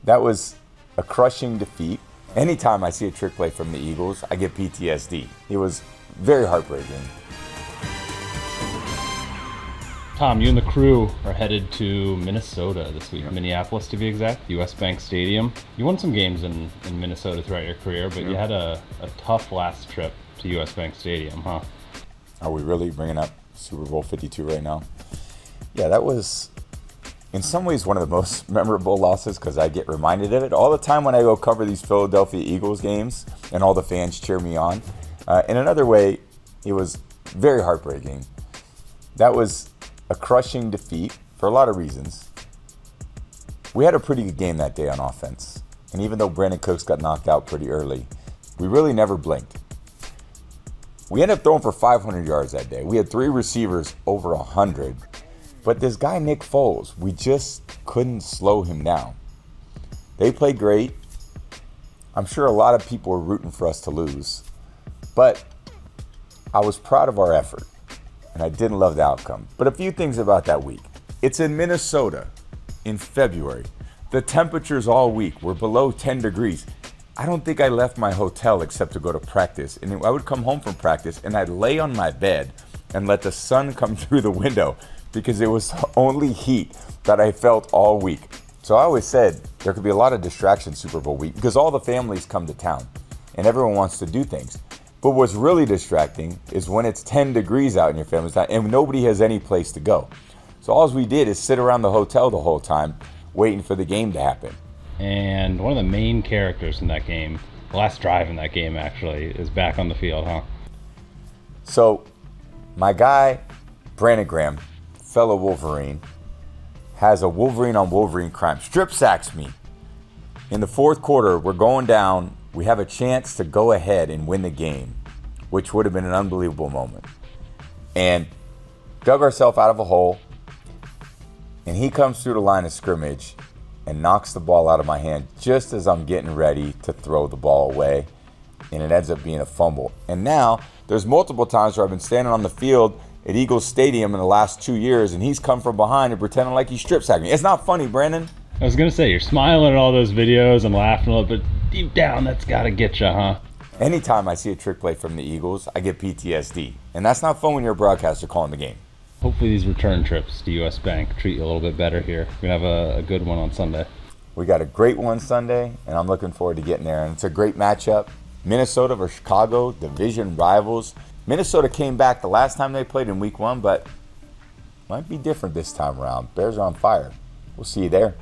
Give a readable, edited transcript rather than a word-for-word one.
That was a crushing defeat. Anytime I see a trick play from the Eagles, I get PTSD. It was very heartbreaking. Tom, you and the crew are headed to Minnesota this week, Minneapolis to be exact, US Bank Stadium. You won some games in Minnesota throughout your career, but you had a tough last trip to US Bank Stadium, huh? Are we really bringing up Super Bowl 52 right now? Yeah, that was in some ways one of the most memorable losses because I get reminded of it all the time when I go cover these Philadelphia Eagles games and all the fans cheer me on. In another way, it was very heartbreaking. That was a crushing defeat for a lot of reasons. We had a pretty good game that day on offense. And even though Brandon Cooks got knocked out pretty early, we really never blinked. We ended up throwing for 500 yards that day. We had 3 receivers over 100. But this guy, Nick Foles, we just couldn't slow him down. They played great. I'm sure a lot of people were rooting for us to lose. But I was proud of our effort. And I didn't love the outcome. But a few things about that week. It's in Minnesota in February. The temperatures all week were below 10 degrees. I don't think I left my hotel except to go to practice. And I would come home from practice and I'd lay on my bed and let the sun come through the window because it was the only heat that I felt all week. So I always said there could be a lot of distractions Super Bowl week because all the families come to town and everyone wants to do things. But what's really distracting is when it's 10 degrees out in your family's town and nobody has any place to go. So all we did is sit around the hotel the whole time waiting for the game to happen. And one of the main characters in that game, the last drive in that game actually, is back on the field, huh? So my guy, Brandon Graham, fellow Wolverine, has a Wolverine on Wolverine crime. Strip sacks me. In the fourth quarter, we're going down. We have a chance to go ahead and win the game, which would have been an unbelievable moment. And dug ourselves out of a hole, and he comes through the line of scrimmage and knocks the ball out of my hand just as I'm getting ready to throw the ball away, and it ends up being a fumble. And now there's multiple times where I've been standing on the field at Eagles Stadium in the last 2 years, and he's come from behind and pretending like he strip sacked me. It's not funny, Brandon. I was gonna say, you're smiling at all those videos and laughing a little, but deep down, that's gotta get you, huh? Anytime I see a trick play from the Eagles, I get PTSD. And that's not fun when you're a broadcaster calling the game. Hopefully these return trips to US Bank treat you a little bit better here. We're gonna have a good one on Sunday. We got a great one Sunday, and I'm looking forward to getting there. And it's a great matchup. Minnesota versus Chicago, division rivals. Minnesota came back the last time they played in week 1, but might be different this time around. Bears are on fire. We'll see you there.